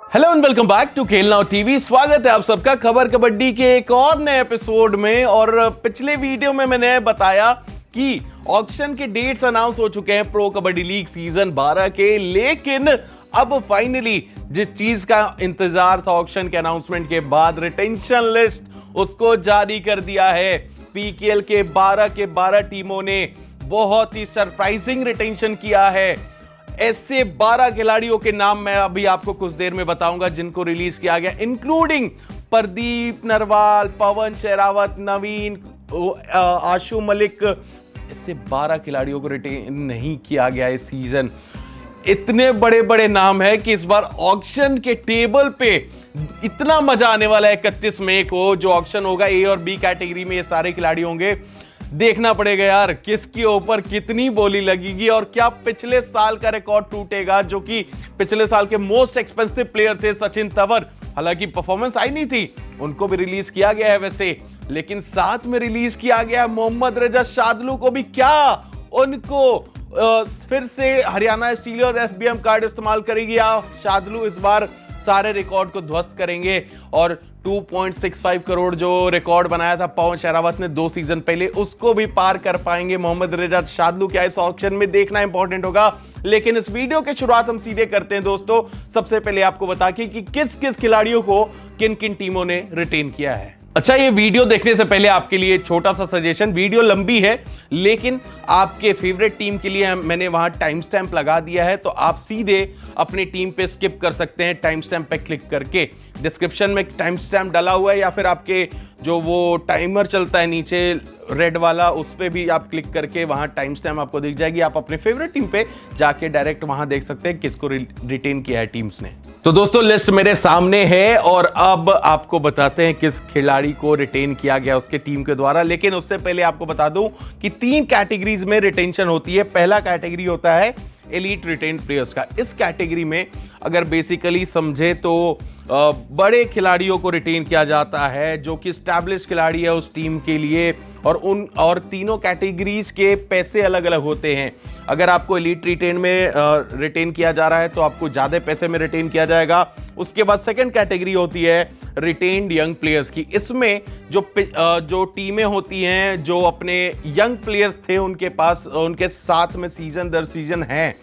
Hello and welcome back to Khel now TV. स्वागत है आप सबका खबर कबड्डी के एक और नए एपिसोड में। और पिछले वीडियो में मैंने बताया कि ऑक्शन के डेट्स अनाउंस हो चुके हैं प्रो कबड्डी लीग सीजन 12 के, लेकिन अब फाइनली जिस चीज का इंतजार था ऑक्शन के अनाउंसमेंट के बाद, रिटेंशन लिस्ट उसको जारी कर दिया है। पीकेएल के 12 टीमों ने बहुत ही सरप्राइजिंग रिटेंशन किया है। ऐसे 12 खिलाड़ियों के नाम मैं अभी आपको कुछ देर में बताऊंगा जिनको रिलीज किया गया, इंक्लूडिंग प्रदीप नरवाल, पवन शेरावत, नवीन, आशु मलिक। ऐसे 12 खिलाड़ियों को रिटेन नहीं किया गया इस सीजन। इतने बड़े बड़े नाम है कि इस बार ऑक्शन के टेबल पे इतना मजा आने वाला है। 31 मई को जो ऑक्शन होगा, ए और बी कैटेगरी में ये सारे खिलाड़ी होंगे। देखना पड़ेगा यार किसके ऊपर कितनी बोली लगेगी और क्या पिछले साल का रिकॉर्ड टूटेगा, जो कि पिछले साल के मोस्ट एक्सपेंसिव प्लेयर थे सचिन तंवर। हालांकि परफॉर्मेंस आई नहीं थी, उनको भी रिलीज किया गया है वैसे, लेकिन साथ में रिलीज किया गया मोहम्मद रजा शादलू को भी। क्या उनको फिर से हरियाणा स्टील और एफबीएम कार्ड इस्तेमाल करेगी या शादलू इस बार सारे रिकॉर्ड को ध्वस्त करेंगे और 2.65 करोड़ जो रिकॉर्ड बनाया था पवन शेरावत ने 2 सीजन पहले, उसको भी पार कर पाएंगे मोहम्मद रजा शादलू? क्या इस ऑक्शन में देखना इंपॉर्टेंट होगा। लेकिन इस वीडियो की शुरुआत हम सीधे करते हैं दोस्तों, सबसे पहले आपको बता के कि किस किस खिलाड़ियों को किन किन टीमों ने रिटेन किया है। अच्छा, ये वीडियो देखने से पहले आपके लिए छोटा सा सजेशन, वीडियो लंबी है लेकिन आपके फेवरेट टीम के लिए मैंने वहां टाइम स्टैंप लगा दिया है, तो आप सीधे अपनी टीम पे स्किप कर सकते हैं टाइम स्टैंप पे क्लिक करके। डिस्क्रिप्शन में टाइम स्टैंप डाला हुआ है, या फिर आपके जो वो टाइमर चलता है नीचे रेड वाला, उस पे भी आप क्लिक करके वहां टाइम स्टैम्प आपको दिख जाएगी। आप अपने फेवरेट टीम पे जाके डायरेक्ट वहां देख सकते हैं किसको रिटेन किया है टीम्स ने। तो दोस्तों लिस्ट मेरे सामने है और अब आपको बताते हैं किस खिलाड़ी को रिटेन किया गया उसके टीम के द्वारा। लेकिन उससे पहले आपको बता दूं कि 3 कैटेगरीज में रिटेंशन होती है। पहला कैटेगरी होता है एलीट रिटेन प्लेयर्स का। इस कैटेगरी में अगर बेसिकली समझे तो बड़े खिलाड़ियों को रिटेन किया जाता है जो कि स्टैब्लिश खिलाड़ी है उस टीम के लिए, और तीनों कैटेगरीज के पैसे अलग अलग होते हैं। अगर आपको एलीट रिटेन में रिटेन किया जा रहा है तो आपको ज्यादा पैसे में रिटेन किया जाएगा। उसके बाद सेकंड कैटेगरी होती है रिटेन्ड यंग प्लेयर्स की। इसमें जो टीमें होती हैं जो अपने यंग प्लेयर्स थे उनके पास, उनके साथ में सीजन दर सीजन है,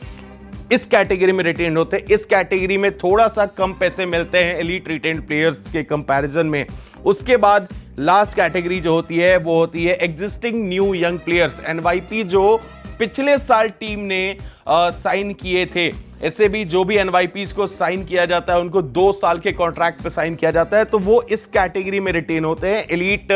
इस कैटेगरी में रिटेन होते हैं। इस कैटेगरी में थोड़ा सा कम पैसे मिलते हैं एलीट रिटेन्ड प्लेयर्स के कंपैरिजन में। उसके बाद लास्ट कैटेगरी जो होती है वो होती है existing new young players, NYP, जो पिछले साल टीम ने साइन किए थे। ऐसे भी जो भी एनवाईपीज को साइन किया जाता है उनको 2 साल के कॉन्ट्रैक्ट पे साइन किया जाता है, तो वो इस कैटेगरी में रिटेन होते हैं, एलीट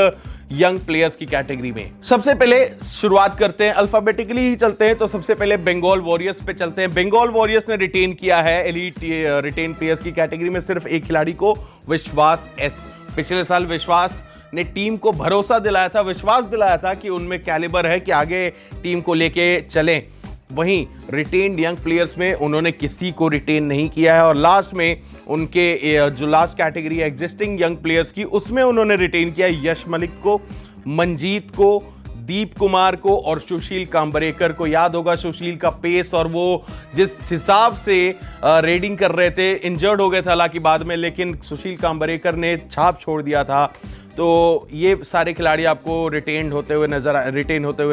यंग प्लेयर्स की कैटेगरी में। सबसे पहले शुरुआत करते हैं, अल्फाबेटिकली ही चलते हैं, तो सबसे पहले बंगाल वॉरियर्स पे चलते हैं। बंगाल वॉरियर्स ने रिटेन किया है एलीट रिटेन प्लेयर्स की कैटेगरी में सिर्फ एक खिलाड़ी को, विश्वास एस। पिछले साल विश्वास ने टीम को भरोसा दिलाया था, विश्वास दिलाया था कि उनमें कैलिबर है कि आगे टीम को लेके चलें। वहीं रिटेन्ड यंग प्लेयर्स में उन्होंने किसी को रिटेन नहीं किया है, और लास्ट में उनके जो लास्ट कैटेगरी है एग्जिस्टिंग यंग प्लेयर्स की, उसमें उन्होंने रिटेन किया यश मलिक को, मंजीत को, दीप कुमार को और सुशील कांबरेकर को। याद होगा सुशील का पेस और वो जिस हिसाब से रेडिंग कर रहे थे, इंजर्ड हो गए थे हालांकि बाद में, लेकिन सुशील कांबरेकर ने छाप छोड़ दिया था। तो ये सारे खिलाड़ी आपको रिटेन होते हुए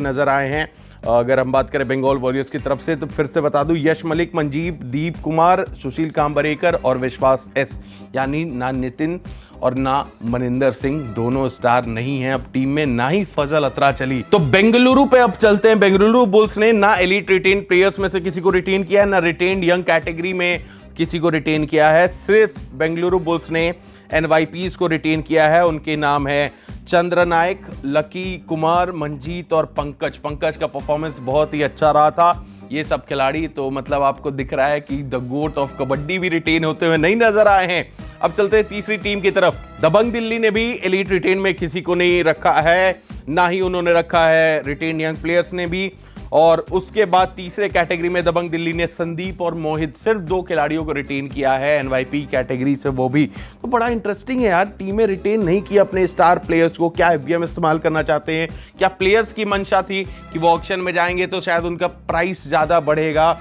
नजर आए हैं। अगर हम बात करें बंगाल वॉरियर्स की तरफ से, तो फिर से बता दूं, यश मलिक, मंजीत, दीप कुमार, सुशील कांबरेकर और विश्वास एस, यानी ना नितिन और ना मनिंदर सिंह, दोनों स्टार नहीं हैं अब टीम में, ना ही फजल अतरा चली। तो बेंगलुरु पे अब चलते हैं। बेंगलुरु बुल्स ने ना एलीट रिटेन प्लेयर्स में से किसी को रिटेन किया है, ना रिटेन्ड यंग कैटेगरी में किसी को रिटेन किया है। सिर्फ बेंगलुरु बुल्स ने एनवाईपीज को रिटेन किया है। उनके नाम है चंद्र नायक, लकी कुमार, मंजीत और पंकज। पंकज का परफॉर्मेंस बहुत ही अच्छा रहा था। ये सब खिलाड़ी तो मतलब आपको दिख रहा है कि द गोट ऑफ कबड्डी भी रिटेन होते हुए नहीं नजर आए हैं। अब चलते हैं तीसरी टीम की तरफ। दबंग दिल्ली ने भी एलीट रिटेन में किसी को नहीं रखा है, ना ही उन्होंने रखा है रिटेन यंग प्लेयर्स ने भी। और उसके बाद तीसरे कैटेगरी में दबंग दिल्ली ने संदीप और मोहित, सिर्फ 2 खिलाड़ियों को रिटेन किया है एनवाईपी कैटेगरी से, वो भी। तो बड़ा इंटरेस्टिंग है यार, टीमें रिटेन नहीं की अपने स्टार प्लेयर्स को। क्या एफबीएम इस्तेमाल करना चाहते हैं? क्या प्लेयर्स की मंशा थी कि वो ऑक्शन में जाएंगे तो शायद उनका प्राइस ज्यादा बढ़ेगा?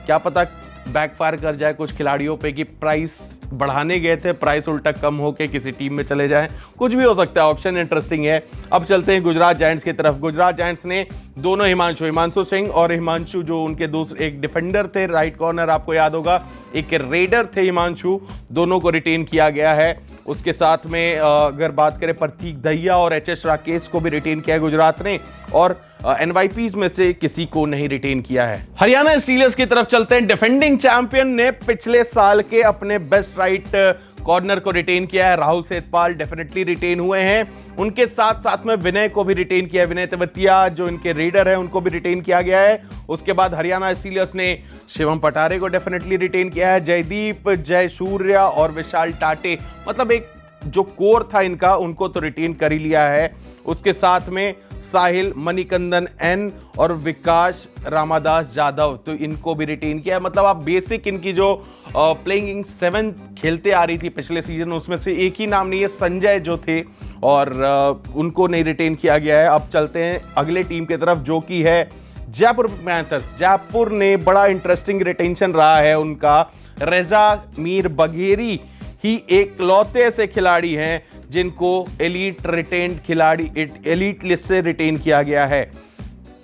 क्या पता बैकफायर कर जाए कुछ खिलाड़ियों पे कि प्राइस बढ़ाने गए थे, प्राइस उल्टा कम होके किसी टीम में चले जाएं, कुछ भी हो सकता है। ऑप्शन इंटरेस्टिंग है। अब चलते हैं गुजरात जायंट्स की तरफ। गुजरात जायंट्स ने दोनों हिमांशु सिंह और हिमांशु, जो उनके दूसरे एक डिफेंडर थे राइट कॉर्नर, आपको याद होगा, एक रेडर थे हिमांशु, दोनों को रिटेन किया गया है। उसके साथ में अगर बात करें प्रतीक दहिया और एचएस राकेश को भी रिटेन किया है गुजरात ने, और एनवाईपीज में से किसी को नहीं रिटेन किया है। हरियाणा स्टीलर्स की तरफ चलते हैं। डिफेंडिंग चैंपियन ने पिछले साल के अपने बेस्ट राइट कॉर्नर को रिटेन किया है। राहुल सेठपाल डेफिनेटली रिटेन हुए हैं। उनके साथ साथ में विनय को भी रिटेन किया है। विनय तेवतिया जो इनके रेडर है, उनको भी रिटेन किया गया है। उसके बाद हरियाणा स्टीलर्स ने शिवम पटारे को डेफिनेटली रिटेन किया है। जयदीप, जय सूर्या और विशाल टाटे, मतलब एक जो कोर था इनका, उनको तो रिटेन कर ही लिया है। उसके साथ में साहिल, मणिकंदन एन और विकास रामादास यादव, तो इनको भी रिटेन किया है। मतलब आप बेसिक इनकी जो प्लेइंग 7 खेलते आ रही थी पिछले सीजन, उसमें से एक ही नाम नहीं है, संजय जो थे, और उनको नहीं रिटेन किया गया है। अब चलते हैं अगले टीम की तरफ, जो कि है जयपुर पैंथर्स। जयपुर ने बड़ा इंटरेस्टिंग रिटेंशन रहा है उनका। रेजा मीर बघेरी ही एक लौते से खिलाड़ी हैं जिनको एलीट लिस्ट से रिटेन किया गया है।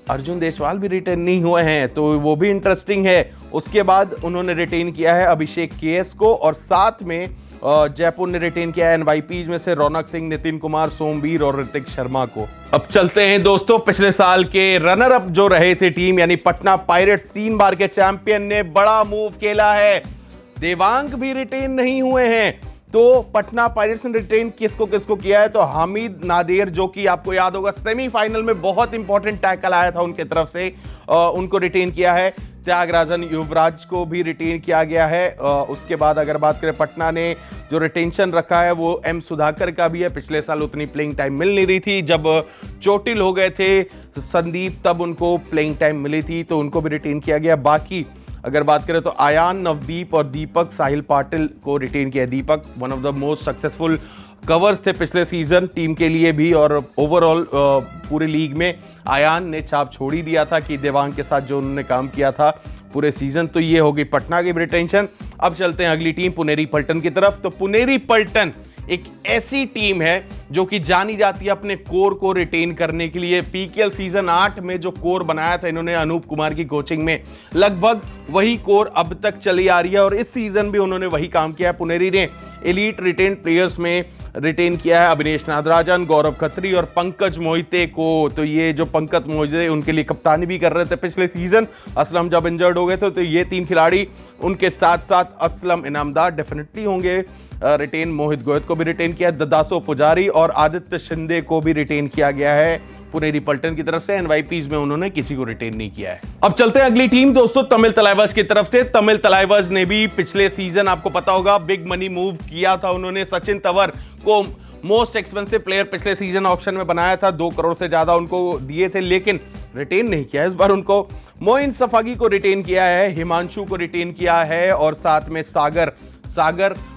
अर्जुन देशवाल भी रिटेन नहीं हुए हैं, तो वो भी इंटरेस्टिंग है। उसके बाद उन्होंने रिटेन किया है अभिषेक केएस को, और साथ में जयपुर ने रिटेन किया है एनवाईपीज में से रौनक सिंह, नितिन कुमार, सोमवीर और ऋतिक शर्मा को। अब चलते हैं दोस्तों, पिछले साल के रनर अप जो रहे थे टीम, यानी पटना पायरेट्स, 3 बार के चैंपियन, ने बड़ा मूव खेला है। देवांग भी रिटेन नहीं हुए हैं, तो पटना पायरेट्स ने रिटेन किसको किसको किया है, तो हामिद नादेर, जो कि आपको याद होगा सेमीफाइनल में बहुत इंपॉर्टेंट टैकल आया था उनके तरफ से, उनको रिटेन किया है। त्यागराजन युवराज को भी रिटेन किया गया है। उसके बाद अगर बात करें, पटना ने जो रिटेंशन रखा है वो एम सुधाकर का भी है। पिछले साल उतनी प्लेइंग टाइम मिल नहीं रही थी, जब चोटिल हो गए थे संदीप तब उनको प्लेइंग टाइम मिली थी, तो उनको भी रिटेन किया गया। बाकी अगर बात करें तो आयान, नवदीप और दीपक, साहिल पाटिल को रिटेन किया। Deepak one of the most successful covers थे पिछले सीजन टीम के लिए भी, और ओवरऑल पूरी लीग में आयान ने छाप छोड़ ही दिया था कि देवांग के साथ जो उन्होंने काम किया था पूरे सीजन। तो ये होगी पटना की रिटेंशन। अब चलते हैं अगली टीम पुनेरी पल्टन की तरफ। तो पुनेरी पल्टन एक ऐसी टीम है जो कि जानी जाती है अपने कोर को रिटेन करने के लिए। पीकेएल सीजन 8 में जो कोर बनाया था इन्होंने अनूप कुमार की कोचिंग में, लगभग वही कोर अब तक चली आ रही है, और इस सीजन भी उन्होंने वही काम किया है। पुनेरी ने एलीट रिटेन प्लेयर्स में रिटेन किया है अभिनेश नागराजन, गौरव खत्री और पंकज मोहिते को। तो ये जो पंकज मोहिते उनके लिए कप्तानी भी कर रहे थे पिछले सीजन, असलम जब इंजर्ड हो गए थे, तो ये 3 खिलाड़ी, उनके साथ साथ असलम इनामदार डेफिनेटली होंगे रिटेन। मोहित गोयत को भी रिटेन किया, ददासो पुजारी और आदित्य शिंदे को भी रिटेन किया गया है पुनेरी पल्टन की तरफ से। एनवाईपीज में उन्होंने किसी को रिटेन नहीं किया है। अब चलते हैं अगली टीम दोस्तों, तमिल तलाइवर्स की तरफ से। तमिल तलाइवर्स ने भी पिछले सीजन, आपको पता होगा, बिग मनी मूव किया था उन्होंने। सचिन तंवर को मोस्ट एक्सपेंसिव प्लेयर पिछले सीजन ऑक्शन में बनाया था, 2 करोड़ से ज्यादा उनको दिए थे, लेकिन रिटेन नहीं किया। इस बार उनको मोइन सफागी को रिटेन किया है, हिमांशु को रिटेन किया है, और साथ में सागर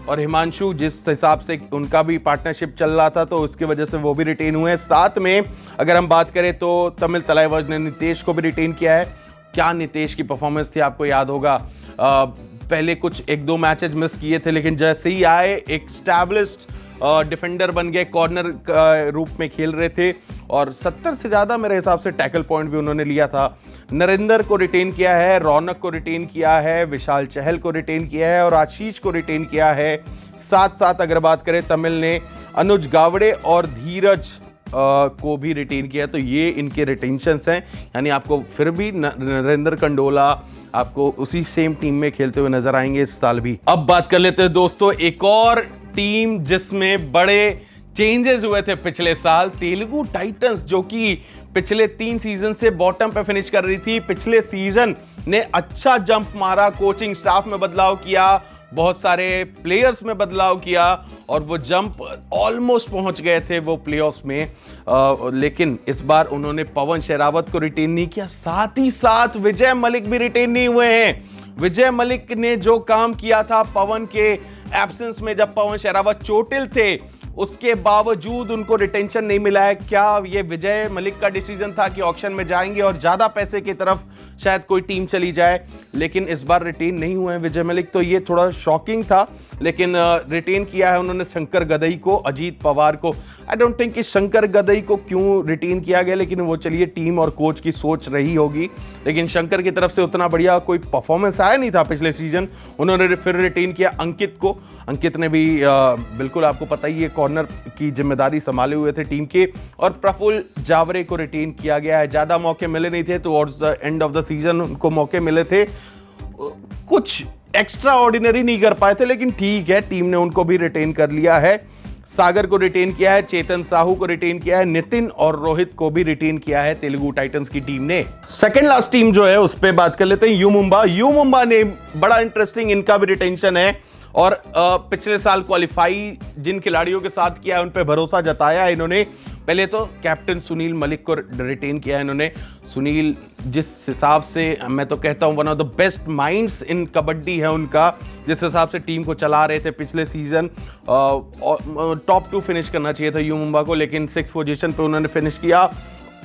और हिमांशु, जिस हिसाब से उनका भी पार्टनरशिप चल रहा था, तो उसकी वजह से वो भी रिटेन हुए हैं। साथ में अगर हम बात करें तो तमिल तलाइवर्स ने नितेश को भी रिटेन किया है। क्या नितेश की परफॉर्मेंस थी, आपको याद होगा, पहले कुछ 1-2 मैचेस मिस किए थे, लेकिन जैसे ही आए एक स्टैब्लिश्ड डिफेंडर बन गए, कॉर्नर रूप में खेल रहे थे, और 70 से ज्यादा मेरे हिसाब से टैकल पॉइंट भी उन्होंने लिया था। नरेंद्र को रिटेन किया है, रौनक को रिटेन किया है, विशाल चहल को रिटेन किया है, और आशीष को रिटेन किया है। साथ साथ अगर बात करें, तमिल ने अनुज गावड़े और धीरज को भी रिटेन किया। तो ये इनके रिटेंशंस हैं, यानी आपको फिर भी नरेंद्र कंडोला आपको उसी सेम टीम में खेलते हुए नजर आएंगे इस साल भी। अब बात कर लेते हैं दोस्तों एक और टीम जिसमें बड़े चेंजेस हुए थे पिछले साल, तेलुगु टाइटंस, जो कि पिछले 3 सीजन से बॉटम पे फिनिश कर रही थी। पिछले सीजन ने अच्छा जंप मारा, कोचिंग स्टाफ में बदलाव किया, बहुत सारे प्लेयर्स में बदलाव किया, और वो जंप ऑलमोस्ट पहुंच गए थे वो प्लेऑफ्स में। लेकिन इस बार उन्होंने पवन शेरावत को रिटेन नहीं किया, साथ ही साथ विजय मलिक भी रिटेन नहीं हुए हैं। विजय मलिक ने जो काम किया था पवन के एब्सेंस में, जब पवन शेरावत चोटिल थे, उसके बावजूद उनको रिटेंशन नहीं मिला है। क्या ये विजय मलिक का डिसीजन था कि ऑक्शन में जाएंगे और ज्यादा पैसे की तरफ शायद कोई टीम चली जाए, लेकिन इस बार रिटेन नहीं हुए हैं विजय मलिक, तो ये थोड़ा शॉकिंग था। लेकिन रिटेन किया है उन्होंने शंकर गदई को, अजीत पवार को। आई डोंट थिंक कि शंकर गदई को क्यों रिटेन किया गया, लेकिन वो चलिए टीम और कोच की सोच रही होगी। लेकिन शंकर की तरफ से उतना बढ़िया कोई परफॉर्मेंस आया नहीं था पिछले सीजन, उन्होंने फिर रिटेन किया अंकित को। अंकित ने भी बिल्कुल आपको पता ही है कॉर्नर की जिम्मेदारी संभाले हुए थे टीम के। और प्रफुल्ल जावरे को रिटेन किया गया है। ज्यादा मौके मिले नहीं थे, towards the end of the season उनको मौके मिले थे, कुछ एक्स्ट्रा ऑर्डिनरी नहीं कर पाए थे, लेकिन ठीक है टीम ने उनको भी रिटेन कर लिया है। सागर को रिटेन किया है, चेतन साहू को रिटेन किया है, नितिन और रोहित को भी रिटेन किया है तेलुगु टाइटन्स की टीम ने। सेकंड लास्ट टीम जो है उस पर बात कर लेते हैं, यू मुंबा ने बड़ा इंटरेस्टिंग, इनका भी रिटेंशन है। और पिछले साल क्वालिफाई जिन खिलाड़ियों के साथ किया है उन पे भरोसा जताया है इन्होंने। पहले तो कैप्टन सुनील मलिक को रिटेन किया है इन्होंने। सुनील जिस हिसाब से मैं तो कहता हूं one of the best minds in kabaddi है उनका, जिस हिसाब से टीम को चला रहे थे पिछले सीजन, टॉप 2 फिनिश करना चाहिए था यू मुंबा को, लेकिन 6 पोजीशन पे उन्होंने फिनिश किया।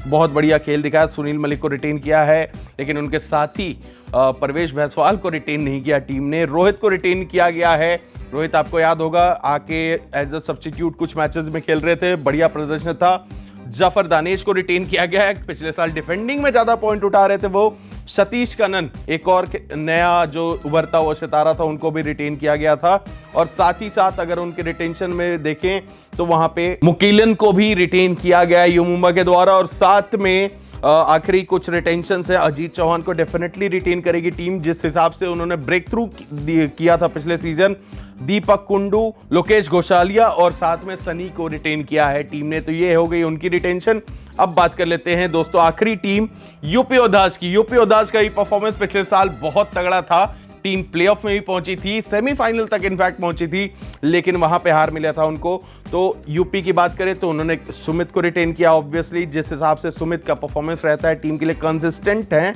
बहुत बढ़िया खेल दिखाया। सुनील मलिक को रिटेन किया है, लेकिन उनके साथ ही परवेश भैसवाल को रिटेन नहीं किया टीम ने। रोहित को रिटेन किया गया है। रोहित आपको याद होगा आके एज अ सब्स्टिट्यूट कुछ मैचेस में खेल रहे थे, बढ़िया प्रदर्शन था। जफर दानेश को रिटेन किया गया है, पिछले साल डिफेंडिंग में ज्यादा पॉइंट उठा रहे थे वो। सतीश कनन एक और नया जो उभरता हुआ सितारा था, उनको भी रिटेन किया गया था। और साथ ही साथ अगर उनके रिटेंशन में देखें तो वहां पे मुकीलन को भी रिटेन किया गया है यू मुंबा के द्वारा। और साथ में आखिरी कुछ रिटेंशन है, अजीत चौहान को डेफिनेटली रिटेन करेगी टीम, जिस हिसाब से उन्होंने ब्रेक थ्रू किया था पिछले सीजन। दीपक कुंडू, लोकेश घोषालिया और साथ में सनी को रिटेन किया है टीम ने, तो ये हो गई उनकी रिटेंशन। अब बात कर लेते हैं दोस्तों आखिरी टीम यूपी ओधास की। यूपी ओधास का ही परफॉर्मेंस पिछले साल बहुत तगड़ा था, टीम प्लेऑफ में भी पहुंची थी, सेमीफाइनल तक इनफैक्ट पहुंची थी, लेकिन वहां पे हार मिला था उनको। तो यूपी की बात करें तो उन्होंने सुमित को रिटेन किया, ऑब्वियसली जिस हिसाब से सुमित का परफॉर्मेंस रहता है टीम के लिए कंसिस्टेंट है।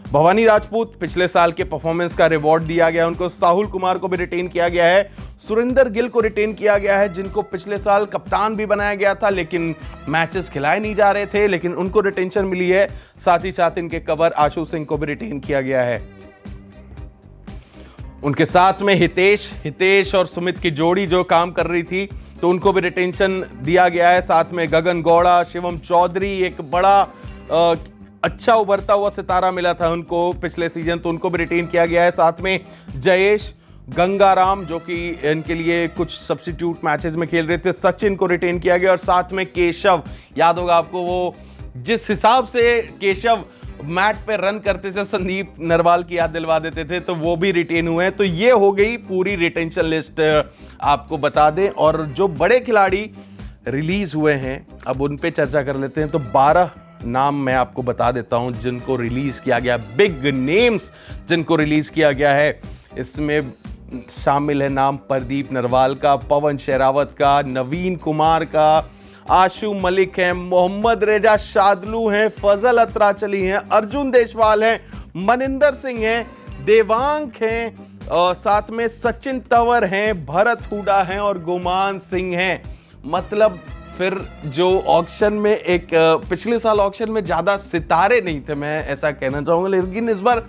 भवानी राजपूत पिछले साल के परफॉर्मेंस का रिवॉर्ड दिया गया उनको। साहुल कुमार को भी रिटेन किया गया है। सुरेंद्र गिल को रिटेन किया गया है, जिनको पिछले साल कप्तान भी बनाया गया था, लेकिन मैचेस खिलाए नहीं जा रहे थे, लेकिन उनको रिटेंशन मिली है। साथ ही साथ इनके कवर आशु सिंह को भी रिटेन किया गया है। उनके साथ में हितेश और सुमित की जोड़ी जो काम कर रही थी, तो उनको भी रिटेंशन दिया गया है। साथ में गगन गौड़ा, शिवम चौधरी, एक बड़ा अच्छा उभरता हुआ सितारा मिला था उनको पिछले सीजन, तो उनको भी रिटेन किया गया है। साथ में जयेश, गंगाराम जो कि इनके लिए कुछ सब्स्टिट्यूट मैचेस में खेल रहे थे, सचिन को रिटेन किया गया। और साथ में केशव, याद होगा आपको वो जिस हिसाब से केशव मैट पे रन करते थे, संदीप नरवाल की याद दिलवा देते थे, तो वो भी रिटेन हुए हैं। तो ये हो गई पूरी रिटेंशन लिस्ट, आपको बता दें। और जो बड़े खिलाड़ी रिलीज हुए हैं अब उन पे चर्चा कर लेते हैं। तो 12 नाम मैं आपको बता देता हूं जिनको रिलीज किया गया, बिग नेम्स जिनको रिलीज किया गया है। इसमें शामिल है नाम प्रदीप नरवाल का, पवन शेरावत का, नवीन कुमार का, आशु मलिक हैं, मोहम्मद रेजा शादलू हैं, फजल अतराचली हैं, अर्जुन देशवाल हैं, मनिंदर सिंह हैं, देवांग हैं, साथ में सचिन तंवर हैं, भरत हुडा हैं और गुमान सिंह हैं। मतलब फिर जो ऑक्शन में एक पिछले साल ऑक्शन में ज्यादा सितारे नहीं थे, मैं ऐसा कहना चाहूंगा, लेकिन इस बार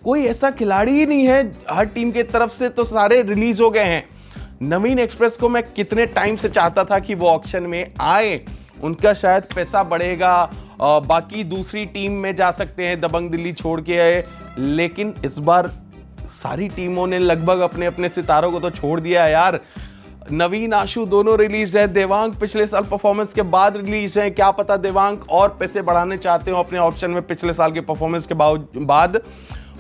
कोई ऐसा खिलाड़ी ही नहीं है हर टीम की तरफ से, तो सारे रिलीज हो गए हैं। नवीन एक्सप्रेस को मैं कितने टाइम से चाहता था कि वो ऑक्शन में आए, उनका शायद पैसा बढ़ेगा, बाकी दूसरी टीम में जा सकते हैं, दबंग दिल्ली छोड़ के आए, लेकिन इस बार सारी टीमों ने लगभग अपने अपने सितारों को तो छोड़ दिया है यार। नवीन आशु दोनों रिलीज है, देवांग पिछले साल परफॉर्मेंस के बाद रिलीज है, क्या पता देवांग और पैसे बढ़ाने चाहते हो अपने ऑप्शन में पिछले साल के परफॉर्मेंस के बाद।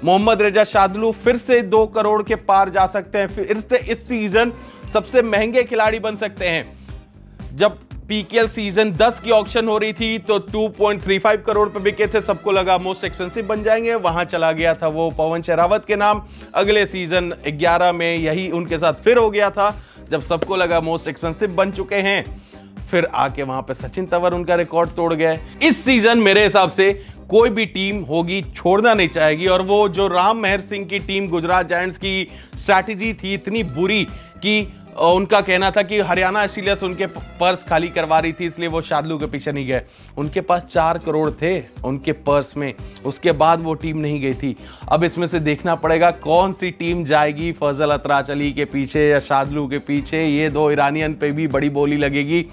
मोहम्मद रेजा शादलू फिर से 2 करोड़ के पार जा सकते हैं, फिर से इस सीजन सबसे महंगे खिलाड़ी बन सकते हैं। जब पीकेएल सीजन 10 की ऑक्शन हो रही थी तो 2.35 करोड़ पे बिके थे, सबको लगा मोस्ट एक्सपेंसिव बन जाएंगे, वहां चला गया था वो पवन शेरावत के नाम। अगले सीजन 11 में यही उनके साथ फिर हो गया था, जब सबको लगा मोस्ट एक्सपेंसिव बन चुके हैं, फिर आके वहां पे सचिन तंवर उनका रिकॉर्ड तोड़ गए। इस सीजन मेरे हिसाब से कोई भी टीम होगी छोड़ना नहीं चाहेगी। और वो जो राम मेहर सिंह की टीम गुजरात जायंट्स की स्ट्रैटेजी थी इतनी बुरी कि उनका कहना था कि हरियाणा स्टीलर्स उनके पर्स खाली करवा रही थी, इसलिए वो शार्दुल के पीछे नहीं गए। उनके पास 4 करोड़ थे उनके पर्स में, उसके बाद वो टीम नहीं गई थी। अब इसमें से देखना पड़ेगा कौन सी टीम जाएगी, फजल अतराज अली के पीछे या शार्दुल के पीछे। ये 2 ईरानियन पे भी बड़ी बोली लगेगी।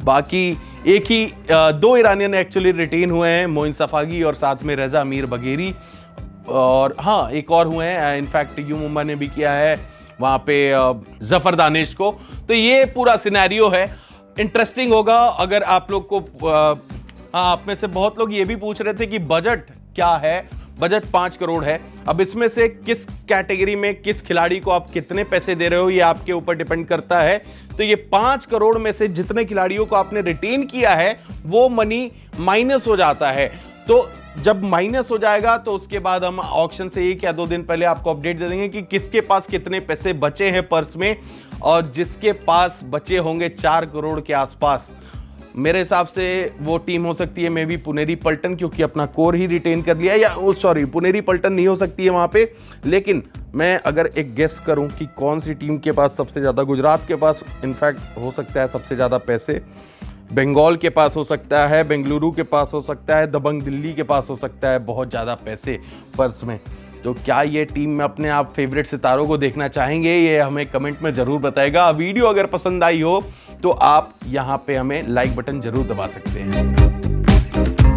बाकी एक ही 2 ईरानियन एक्चुअली रिटेन हुए हैं, मोइन सफागी और साथ में रजा मीर बघेरी। और हाँ, एक और हुए हैं, इनफैक्ट यू मुंबा ने भी किया है वहां पे जफर दानिश को। तो ये पूरा सिनेरियो है, इंटरेस्टिंग होगा। अगर आप लोग को हाँ, आप में से बहुत लोग ये भी पूछ रहे थे कि बजट क्या है। बजट 5 करोड़ है। अब इसमें से किस कैटेगरी में किस खिलाड़ी को आप कितने पैसे दे रहे हो ये आपके ऊपर डिपेंड करता है। तो ये 5 करोड़ में से जितने खिलाड़ियों को आपने रिटेन किया है वो मनी माइनस हो जाता है। तो जब माइनस हो जाएगा तो उसके बाद हम ऑक्शन से 1 या 2 दिन पहले आपको अपडेट दे देंगे कि किसके पास कितने पैसे बचे हैं पर्स में। और जिसके पास बचे होंगे 4 करोड़ के आसपास, मेरे हिसाब से वो टीम हो सकती है मे बी पुनेरी पल्टन, क्योंकि अपना कोर ही रिटेन कर लिया। या सॉरी, पुनेरी पल्टन नहीं हो सकती है वहां पे। लेकिन मैं अगर एक गेस करूं कि कौन सी टीम के पास सबसे ज्यादा, गुजरात के पास इनफैक्ट हो सकता है सबसे ज्यादा पैसे, बंगाल के पास हो सकता है, बेंगलुरु के पास हो सकता है, दबंग दिल्ली के पास हो सकता है बहुत ज़्यादा पैसे पर्स में। तो क्या ये टीम में अपने आप फेवरेट सितारों को देखना चाहेंगे, ये हमें कमेंट में ज़रूर बताएगा। वीडियो अगर पसंद आई हो तो आप यहाँ पे हमें लाइक बटन ज़रूर दबा सकते हैं।